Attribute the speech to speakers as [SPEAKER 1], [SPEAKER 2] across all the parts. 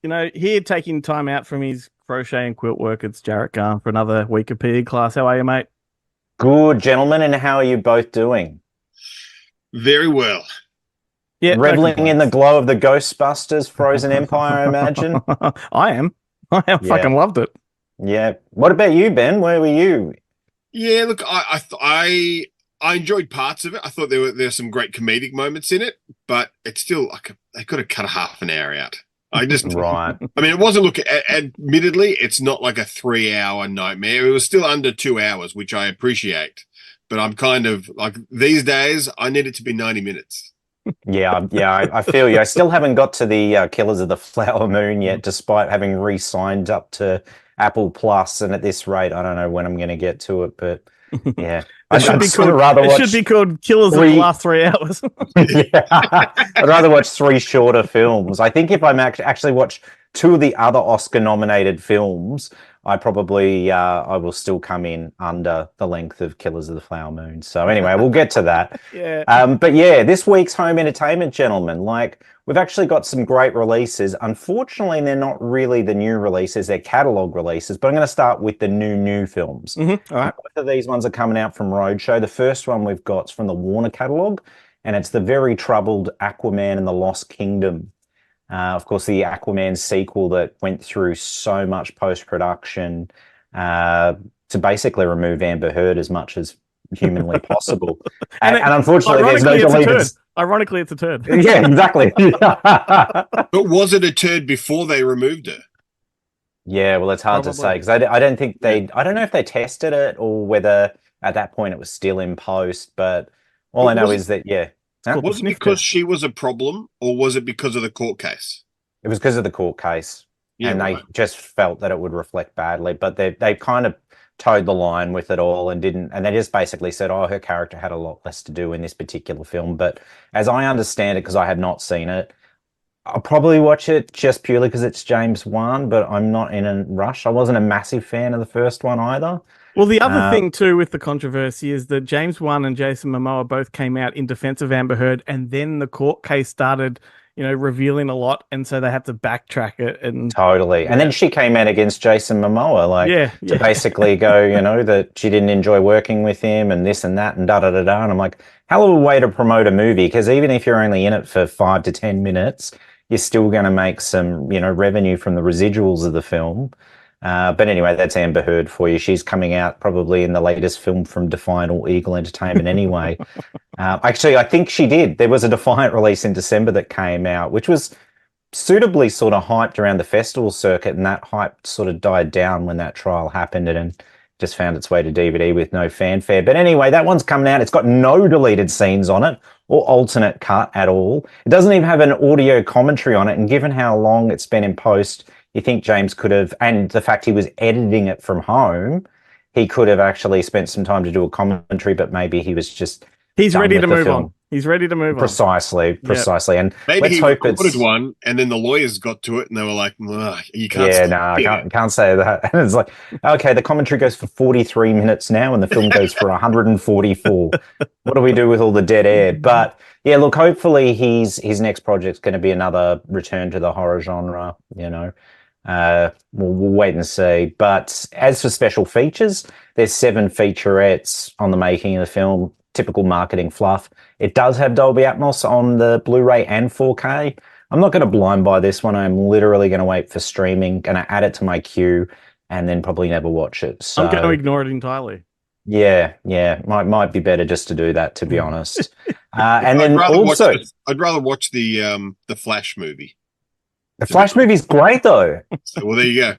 [SPEAKER 1] here taking time out from his crochet and quilt work, it's Jarret Gahan for another week of PE class. How are you, mate?
[SPEAKER 2] Good, gentlemen, and how are you both doing?
[SPEAKER 3] Very well.
[SPEAKER 1] Yeah, no
[SPEAKER 2] Reveling in the
[SPEAKER 1] complaints.
[SPEAKER 2] glow of the Ghostbusters Frozen Empire, I imagine.
[SPEAKER 1] I am. I
[SPEAKER 2] Yeah.
[SPEAKER 1] fucking loved it.
[SPEAKER 2] Yeah. What about you, Ben? Where were you?
[SPEAKER 3] Yeah, look, I enjoyed parts of it. I thought there's some great comedic moments in it, but it's still like they could have cut a half an hour out. I
[SPEAKER 2] Right.
[SPEAKER 3] mean, it wasn't. Look, admittedly, it's not like a 3 hour nightmare. It was still under 2 hours, which I appreciate. But I'm kind of like these days, I need it to be 90 minutes.
[SPEAKER 2] I feel you. I still haven't got to the Killers of the Flower Moon yet, despite having re-signed up to Apple Plus. And at this rate, I don't know when I'm going to get to it, but yeah.
[SPEAKER 1] It should be called Killers of the Last 3 Hours.
[SPEAKER 2] Yeah. I'd rather watch three shorter films. I think if I'm actually watch two of the other Oscar-nominated films, I will still come in under the length of Killers of the Flower Moon. So anyway, we'll get to that.
[SPEAKER 1] Yeah.
[SPEAKER 2] But yeah, this week's home entertainment, gentlemen, we've actually got some great releases. Unfortunately, they're not really the new releases, they're catalogue releases, but I'm going to start with the new films.
[SPEAKER 1] Mm-hmm. All right.
[SPEAKER 2] Both of these ones are coming out from Roadshow. The first one we've got is from the Warner catalogue, and it's the very troubled Aquaman and the Lost Kingdom. Of course, the Aquaman sequel that went through so much post-production to basically remove Amber Heard as much as humanly possible. and unfortunately, there's no deleted...
[SPEAKER 1] Ironically, it's a turd.
[SPEAKER 2] Yeah, exactly.
[SPEAKER 3] But was it a turd before they removed her?
[SPEAKER 2] Yeah, well, it's hard to say because I don't think I don't know if they tested it or whether at that point it was still in post, but all I know is that, yeah.
[SPEAKER 3] Was it because she was a problem, or was it because of the court case?
[SPEAKER 2] It was because of the court case, and they just felt that it would reflect badly. But they kind of towed the line with it all and they just basically said, "Oh, her character had a lot less to do in this particular film." But as I understand it, because I had not seen it, I'll probably watch it just purely because it's James Wan. But I'm not in a rush. I wasn't a massive fan of the first one either.
[SPEAKER 1] Well, the other thing, too, with the controversy is that James Wan and Jason Momoa both came out in defense of Amber Heard, and then the court case started, revealing a lot, and so they had to backtrack it. And
[SPEAKER 2] totally. And then she came out against Jason Momoa, to basically go, that she didn't enjoy working with him and this and that and da-da-da-da. And I'm like, hell of a way to promote a movie, because even if you're only in it for 5 to 10 minutes, you're still going to make some, revenue from the residuals of the film. But anyway, that's Amber Heard for you. She's coming out probably in the latest film from Defiant or Eagle Entertainment anyway. Actually, I think she did. There was a Defiant release in December that came out, which was suitably sort of hyped around the festival circuit, and that hype sort of died down when that trial happened and just found its way to DVD with no fanfare. But anyway, that one's coming out. It's got no deleted scenes on it or alternate cut at all. It doesn't even have an audio commentary on it, and given how long it's been in post, you think James could have, and the fact he was editing it from home, he could have actually spent some time to do a commentary, but maybe he was just
[SPEAKER 1] He's ready to move on. He's ready to move on.
[SPEAKER 2] Precisely. Yep. And
[SPEAKER 3] maybe
[SPEAKER 2] let's hope it's
[SPEAKER 3] one, and then the lawyers got to it, and they were like, "You can't."
[SPEAKER 2] Yeah, no, I can't say that. And it's like, okay, the commentary goes for 43 minutes now, and the film goes for 144. What do we do with all the dead air? But yeah, look, hopefully his next project's going to be another return to the horror genre. We'll wait and see. But as for special features, there's 7 featurettes on the making of the film. Typical marketing fluff. It does have Dolby Atmos on the Blu-ray and 4K. I'm not going to blind buy this one. I'm literally going to wait for streaming, going to add it to my queue, and then probably never watch it. So
[SPEAKER 1] I'm going to ignore it entirely.
[SPEAKER 2] Yeah, might be better just to do that, to be honest. And
[SPEAKER 3] I'd rather watch
[SPEAKER 2] the
[SPEAKER 3] Flash movie.
[SPEAKER 2] The Flash movie's great, though.
[SPEAKER 3] Well, there you go.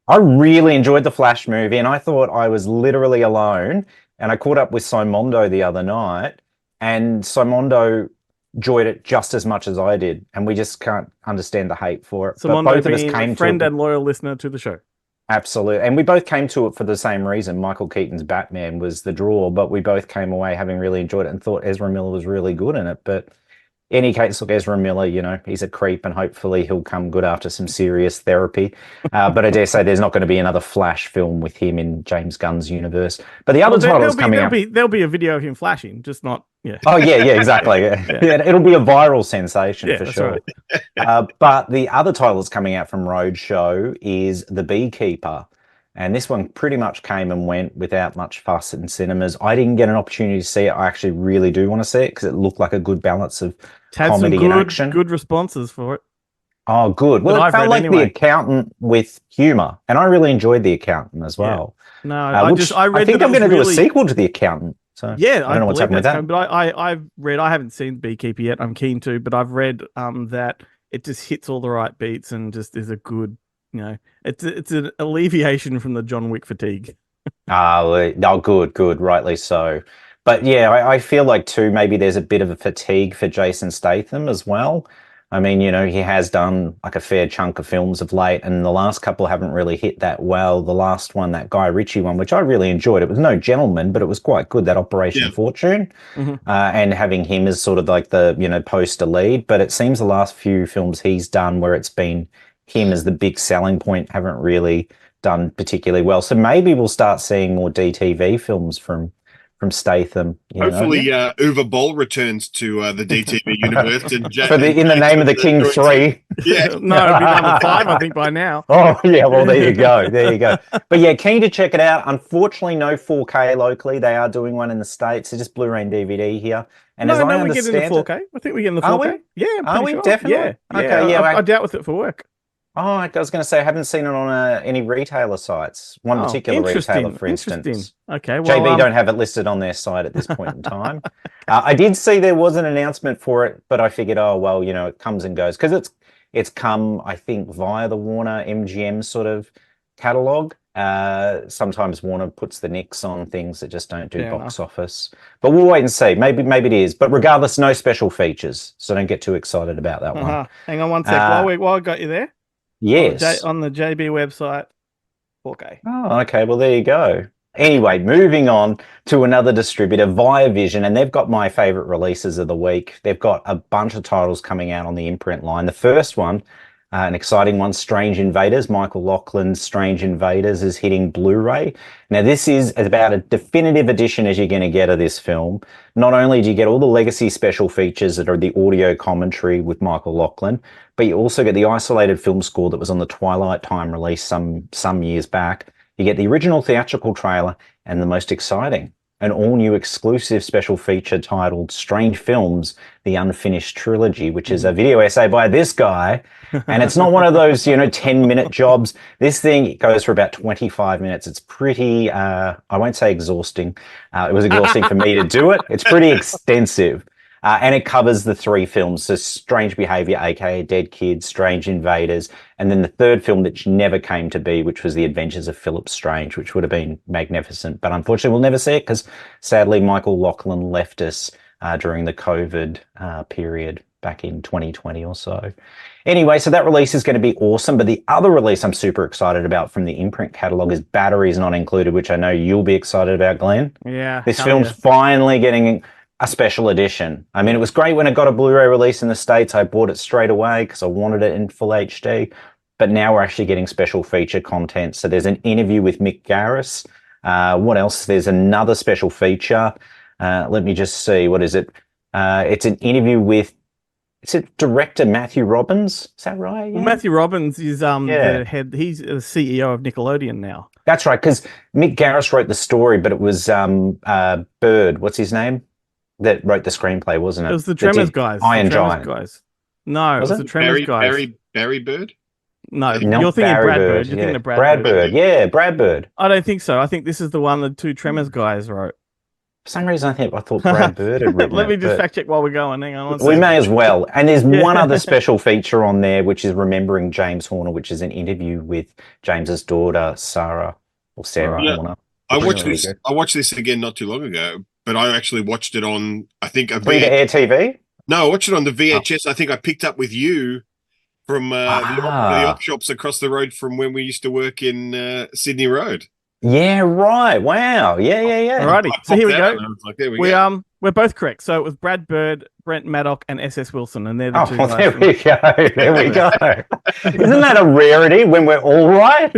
[SPEAKER 2] I really enjoyed the Flash movie, and I thought I was literally alone. And I caught up with Simondo the other night, and Simondo enjoyed it just as much as I did, and we just can't understand the hate for it.
[SPEAKER 1] Simondo, but both of us came friend and loyal listener to the show.
[SPEAKER 2] Absolutely, and we both came to it for the same reason. Michael Keaton's Batman was the draw, but we both came away having really enjoyed it and thought Ezra Miller was really good in it. But any case, look, Ezra Miller, he's a creep, and hopefully he'll come good after some serious therapy. But I dare say there's not going to be another Flash film with him in James Gunn's universe. But the other titles coming out...
[SPEAKER 1] There'll be a video of him flashing, just not Yeah.
[SPEAKER 2] Oh yeah, exactly. Yeah, it'll be a viral sensation for
[SPEAKER 1] that's
[SPEAKER 2] sure.
[SPEAKER 1] right.
[SPEAKER 2] But the other title that's coming out from Roadshow is The Beekeeper. And this one pretty much came and went without much fuss in cinemas. I didn't get an opportunity to see it. I actually really do want to see it because it looked like a good balance of
[SPEAKER 1] It's had some
[SPEAKER 2] comedy and action.
[SPEAKER 1] good responses for it.
[SPEAKER 2] Oh, good. Well, it felt like The Accountant with humor, and I really enjoyed The Accountant as well.
[SPEAKER 1] No, I
[SPEAKER 2] think they're going to do a sequel to The Accountant. So
[SPEAKER 1] yeah,
[SPEAKER 2] I don't know what's happening with that.
[SPEAKER 1] But I've read. I haven't seen Beekeeper yet. I'm keen to, but I've read that it just hits all the right beats and just is a good, it's an alleviation from the John Wick fatigue.
[SPEAKER 2] Good, rightly so. But yeah, I feel like too, maybe there's a bit of a fatigue for Jason Statham as well. I mean, he has done like a fair chunk of films of late, and the last couple haven't really hit that well. The last one, that Guy Ritchie one, which I really enjoyed, it was no gentleman, but it was quite good, that Operation Fortune, and having him as sort of like the, poster lead. But it seems the last few films he's done where it's been him as the big selling point haven't really done particularly well. So maybe we'll start seeing more DTV films from Statham.
[SPEAKER 3] Hopefully, Uwe Boll returns to the DTV universe and
[SPEAKER 2] in the name of the King 3.
[SPEAKER 3] Yeah,
[SPEAKER 1] no, it'd be number 5, I think, by now.
[SPEAKER 2] Oh yeah, well there you go, But yeah, keen to check it out. Unfortunately, no 4K locally. They are doing one in the States. It's just Blu-ray and DVD here. And as I understand,
[SPEAKER 1] we're getting the 4K. I think we're getting the 4K.
[SPEAKER 2] Are we?
[SPEAKER 1] Yeah,
[SPEAKER 2] are we
[SPEAKER 1] sure.
[SPEAKER 2] definitely?
[SPEAKER 1] Yeah,
[SPEAKER 2] okay. Yeah,
[SPEAKER 1] I doubt with it for work.
[SPEAKER 2] Oh, I was going to say I haven't seen it on any retailer sites. One particular retailer, for instance.
[SPEAKER 1] Okay, well,
[SPEAKER 2] JB don't have it listed on their site at this point in time. I did see there was an announcement for it, but I figured, oh well, it comes and goes because it's come, I think, via the Warner MGM sort of catalog. Sometimes Warner puts the nicks on things that just don't do box office, but we'll wait and see. Maybe it is, but regardless, no special features, so don't get too excited about that one.
[SPEAKER 1] Hang on one sec. While I got you there.
[SPEAKER 2] Yes.
[SPEAKER 1] On the JB website, 4K.
[SPEAKER 2] Oh, okay. Well, there you go. Anyway, moving on to another distributor, Viavision, and they've got my favorite releases of the week. They've got a bunch of titles coming out on the imprint line. The first one, an exciting one, Strange Invaders. Michael Laughlin's Strange Invaders is hitting Blu-ray. Now, this is about a definitive edition as you're going to get of this film. Not only do you get all the legacy special features that are the audio commentary with Michael Laughlin, but you also get the isolated film score that was on the Twilight Time release some years back. You get the original theatrical trailer and the most exciting, an all-new exclusive special feature titled Strange Films, The Unfinished Trilogy, which is a video essay by this guy. And it's not one of those, 10-minute jobs. This thing goes for about 25 minutes. It's pretty, I won't say exhausting. It was exhausting for me to do it. It's pretty extensive. And it covers the 3 films, so Strange Behavior, aka Dead Kids, Strange Invaders, and then the third film that never came to be, which was The Adventures of Philip Strange, which would have been magnificent. But unfortunately, we'll never see it because sadly, Michael Laughlin left us during the COVID period back in 2020 or so. Anyway, so that release is going to be awesome. But the other release I'm super excited about from the imprint catalog is Batteries Not Included, which I know you'll be excited about, Glenn.
[SPEAKER 1] Yeah.
[SPEAKER 2] This film's finally getting a special edition. I mean, it was great when it got a Blu-ray release in the States. I bought it straight away because I wanted it in full HD. But now we're actually getting special feature content. So there's an interview with Mick Garris. What else? There's another special feature. Let me just see. What is it? It's an interview with, is it director Matthew Robbins? Is that right? Yeah.
[SPEAKER 1] Well, Matthew Robbins is the head. He's the CEO of Nickelodeon now. That's
[SPEAKER 2] right, because Mick Garris wrote the story, but it was Bird. What's his name? That wrote the screenplay, wasn't it?
[SPEAKER 1] It was the Tremors guys.
[SPEAKER 2] Iron Giant
[SPEAKER 1] guys. No, it was the Tremors guys.
[SPEAKER 3] Barry Bird?
[SPEAKER 1] No, you're thinking Brad Bird. You're thinking of
[SPEAKER 2] Brad Bird. Yeah, Brad Bird.
[SPEAKER 1] I don't think so. I think this is the one the 2 Tremors guys wrote.
[SPEAKER 2] For some reason, I thought Brad Bird had written
[SPEAKER 1] Let me just fact check while we're going. Hang on.
[SPEAKER 2] We may as well. And there's one other special feature on there, which is Remembering James Horner, which is an interview with James's daughter, Sarah Horner.
[SPEAKER 3] I watched this again not too long ago, but I actually watched it on, I think, a
[SPEAKER 2] free-to-air TV?
[SPEAKER 3] No, I watched it on the VHS. I think I picked up with you from the op shops across the road from when we used to work in Sydney Road.
[SPEAKER 2] Yeah, right. Wow. Yeah, yeah, yeah.
[SPEAKER 1] Alrighty, so here we go.
[SPEAKER 3] Like, there we go.
[SPEAKER 1] We're both correct. So it was Brad Bird, Brent Maddock, and S.S. Wilson, and they're the two
[SPEAKER 2] well,
[SPEAKER 1] guys.
[SPEAKER 2] there we go. There we go. Isn't that a rarity when we're all right?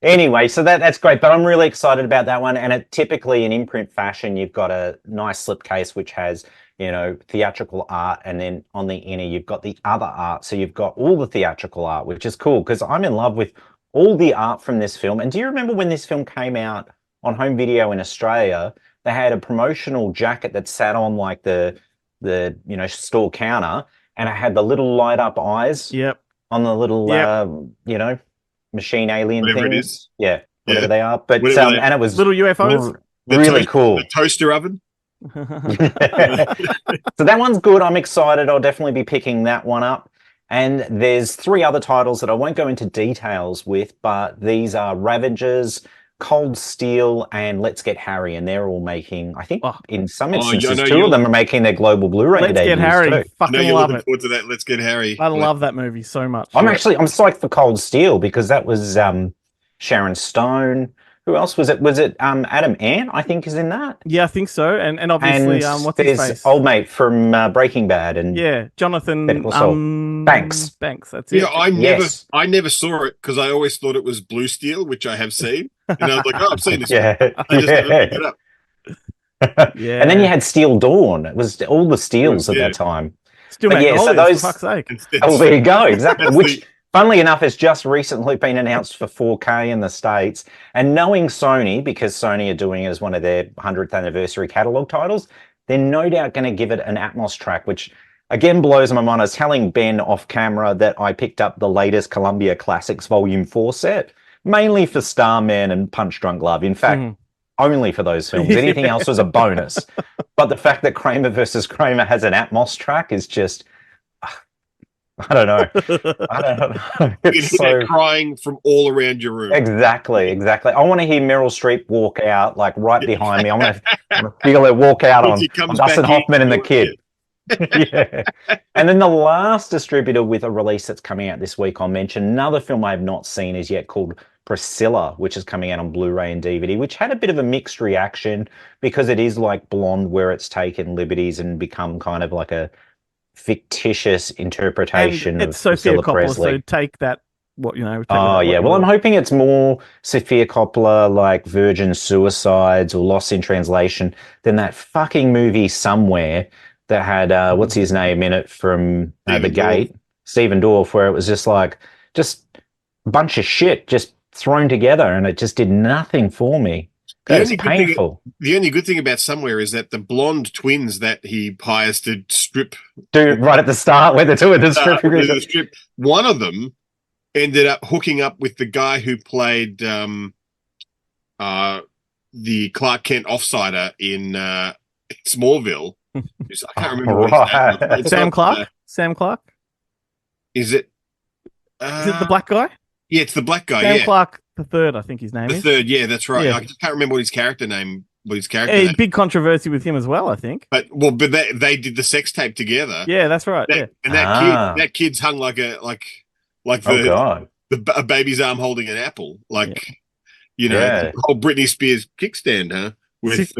[SPEAKER 2] Anyway, so that's great. But I'm really excited about that one. And typically in Imprint fashion, you've got a nice slipcase which has, theatrical art, and then on the inner you've got the other art. So you've got all the theatrical art, which is cool because I'm in love with all the art from this film. And do you remember when this film came out on home video in Australia? They had a promotional jacket that sat on like the store counter, and it had the little light up eyes.
[SPEAKER 1] Yep.
[SPEAKER 2] On the little machine alien
[SPEAKER 3] Whatever
[SPEAKER 2] things.
[SPEAKER 3] it is.
[SPEAKER 2] Yeah, whatever they are. But and it was
[SPEAKER 1] little UFOs.
[SPEAKER 2] Really cool.
[SPEAKER 3] The toaster oven.
[SPEAKER 2] So that one's good. I'm excited. I'll definitely be picking that one up. And there's 3 other titles that I won't go into details with, but these are Ravagers, Cold Steel, and Let's Get Harry, and they're all making, I think, in some instances, 2 of them are making their global Blu-ray
[SPEAKER 1] debuts. Let's Get Harry.
[SPEAKER 2] Too.
[SPEAKER 1] Fucking love it.
[SPEAKER 3] Forward to that. Let's Get Harry.
[SPEAKER 1] I love that movie so much.
[SPEAKER 2] I'm psyched for Cold Steel because that was Sharon Stone. Who else was it? Was it Adam Ant, I think, is in that?
[SPEAKER 1] Yeah, I think so. And obviously, what's his face?
[SPEAKER 2] Old mate from Breaking Bad, and
[SPEAKER 1] Jonathan
[SPEAKER 2] Banks.
[SPEAKER 1] That's it.
[SPEAKER 3] Yeah, I never saw it because I always thought it was Blue Steel, which I have seen, and I was like, oh, I've seen this.
[SPEAKER 2] Yeah,
[SPEAKER 3] I just never picked it up.
[SPEAKER 2] Yeah. And then you had Steel Dawn. It was all the steels at that time.
[SPEAKER 1] Still
[SPEAKER 2] so those.
[SPEAKER 1] For fuck's sake.
[SPEAKER 2] Oh, there you go. Exactly. Which, funnily enough, has just recently been announced for 4K in the States. And knowing Sony, because Sony are doing it as one of their 100th anniversary catalog titles, they're no doubt going to give it an Atmos track, which again blows my mind. I was telling Ben off camera that I picked up the latest Columbia Classics Volume 4 set, mainly for Starman and Punch Drunk Love. In fact, only for those films. Anything else was a bonus. But the fact that Kramer versus Kramer has an Atmos track is just... I don't know.
[SPEAKER 3] It's so crying from all around your room.
[SPEAKER 2] Exactly. I want to hear Meryl Streep walk out, like right behind me. I want to feel her walk out on Dustin Hoffman and the kid. Yeah. And then the last distributor with a release that's coming out this week, I'll mention another film I have not seen as yet called Priscilla, which is coming out on Blu-ray and DVD, which had a bit of a mixed reaction because it is like Blonde, where it's taken liberties and become kind of like a fictitious interpretation of
[SPEAKER 1] Sophia
[SPEAKER 2] Priscilla
[SPEAKER 1] Coppola,
[SPEAKER 2] Presley.
[SPEAKER 1] so take that.
[SPEAKER 2] Well, I'm hoping it's more Sophia Coppola, like Virgin Suicides or Lost in Translation, than that fucking movie Somewhere that had what's his name in it from The Gate, Stephen Dorff, where it was just a bunch of shit just thrown together, and it just did nothing for me. It's painful.
[SPEAKER 3] The only good thing about Somewhere is that the blonde twins that he hires to strip...
[SPEAKER 2] right at the start, where the two of the
[SPEAKER 3] strip, one of them ended up hooking up with the guy who played the Clark Kent offsider in Smallville. I can't remember what his name was.
[SPEAKER 1] Sam Clark? Sam Clark?
[SPEAKER 3] Is it
[SPEAKER 1] the black guy?
[SPEAKER 3] Yeah, it's the black guy.
[SPEAKER 1] Sam Clark the third, I think his name is.
[SPEAKER 3] The third, yeah, that's right.
[SPEAKER 1] Yeah.
[SPEAKER 3] I just can't remember what his character name.
[SPEAKER 1] Big controversy with him as well, I think.
[SPEAKER 3] But they did the sex tape together.
[SPEAKER 1] Yeah, that's right.
[SPEAKER 3] And that kid's hung like a baby's arm holding an apple, the whole Britney Spears kickstand, huh? With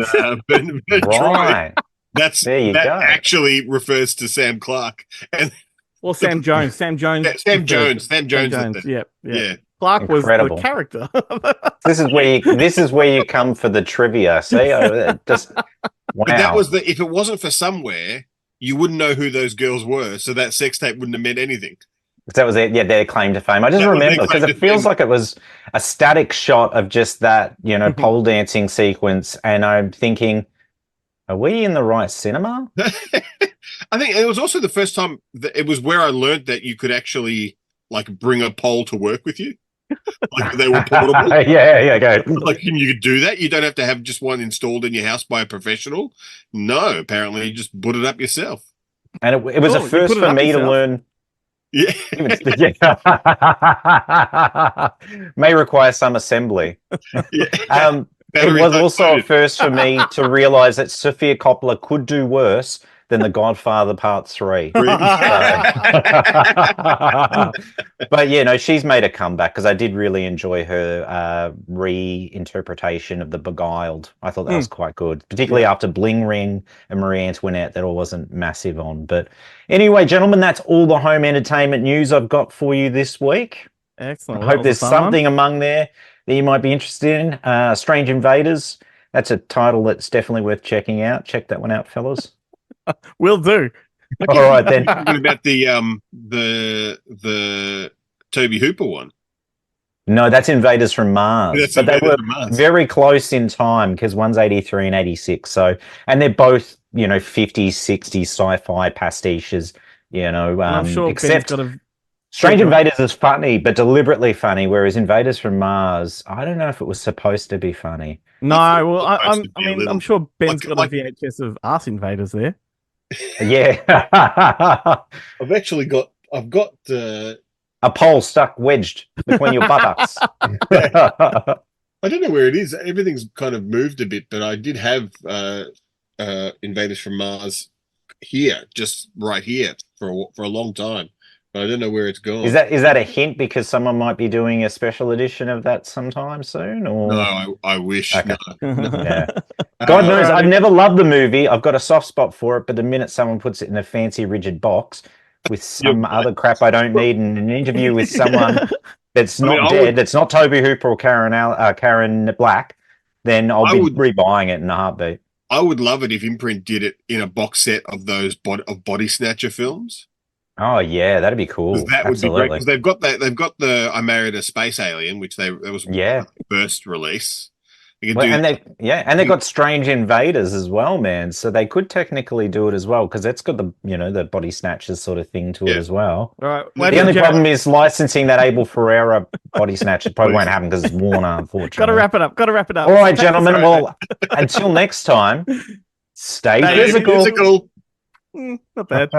[SPEAKER 3] Ben
[SPEAKER 2] right.
[SPEAKER 3] That actually refers to Sam Clark and.
[SPEAKER 1] Well, Sam Jones. Sam Jones.
[SPEAKER 3] Yeah.
[SPEAKER 1] Clark
[SPEAKER 2] Incredible.
[SPEAKER 1] was the character.
[SPEAKER 2] This is where you come for the trivia. See, wow.
[SPEAKER 3] But that was if it wasn't for Somewhere, you wouldn't know who those girls were, so that sex tape wouldn't have meant anything.
[SPEAKER 2] That was it. Yeah, their claim to fame. I just remember because it feels like it was a static shot of just that, pole dancing sequence, and I'm thinking, are we in the right cinema?
[SPEAKER 3] I think it was also the first time that it was where I learned that you could actually bring a pole to work with you. They were portable.
[SPEAKER 2] Yeah, go.
[SPEAKER 3] Can you do that? You don't have to have just one installed in your house by a professional. No, apparently you just put it up yourself.
[SPEAKER 2] And it was a first for me to learn.
[SPEAKER 3] Yeah.
[SPEAKER 2] May require some assembly.
[SPEAKER 3] Yeah.
[SPEAKER 2] It was also a first for me to realize that Sophia Coppola could do worse than The Godfather Part 3.
[SPEAKER 3] Really?
[SPEAKER 2] But yeah, no, she's made a comeback because I did really enjoy her reinterpretation of The Beguiled. I thought that was quite good, particularly after Bling Ring and Marie Antoinette that I wasn't massive on. But anyway, gentlemen, that's all the home entertainment news I've got for you this week.
[SPEAKER 1] Excellent.
[SPEAKER 2] I hope there's something among there that you might be interested in. Strange Invaders. That's a title that's definitely worth checking out. Check that one out, fellas.
[SPEAKER 1] Will do.
[SPEAKER 2] All right then.
[SPEAKER 3] What about the Toby Hooper one?
[SPEAKER 2] No, that's Invaders from Mars. But they were very close in time because one's 83 and 86. So, and they're both, 50s, 60s sci-fi pastiches,
[SPEAKER 1] I'm sure
[SPEAKER 2] except
[SPEAKER 1] Ben's got a...
[SPEAKER 2] Strange Invaders is funny, but deliberately funny, whereas Invaders from Mars, I don't know if it was supposed to be funny.
[SPEAKER 1] No, well, I'm sure Ben's got a VHS of Arse Invaders there.
[SPEAKER 2] Yeah.
[SPEAKER 3] I've got
[SPEAKER 2] a pole stuck wedged between your buttocks.
[SPEAKER 3] I don't know where it is. Everything's kind of moved a bit, but I did have Invaders from Mars here, just right here for a long time. But I don't know where it's gone.
[SPEAKER 2] Is that a hint because someone might be doing a special edition of that sometime soon? Or
[SPEAKER 3] no, I wish.
[SPEAKER 2] Okay.
[SPEAKER 3] No.
[SPEAKER 2] Yeah. God knows, I've never loved the movie. I've got a soft spot for it, but the minute someone puts it in a fancy rigid box with some other crap I don't need in an interview with someone that's not dead, that's not Toby Hooper or Karen Black, then I'll be rebuying it in a heartbeat.
[SPEAKER 3] I would love it if Imprint did it in a box set of those Body Snatcher films.
[SPEAKER 2] Oh yeah, that'd be cool.
[SPEAKER 3] That would be great because they've got the I Married a Space Alien, which that was the first release. They've got Strange Invaders as well, man. So they could technically do it as well because that's got the the Body Snatchers sort of thing to it as well.
[SPEAKER 1] All right.
[SPEAKER 2] The only problem is licensing that Abel Ferreira Body Snatcher probably won't happen because it's Warner, unfortunately.
[SPEAKER 1] Got to wrap it up.
[SPEAKER 2] All right, gentlemen. Well, until next time, stay physical.
[SPEAKER 1] Not bad.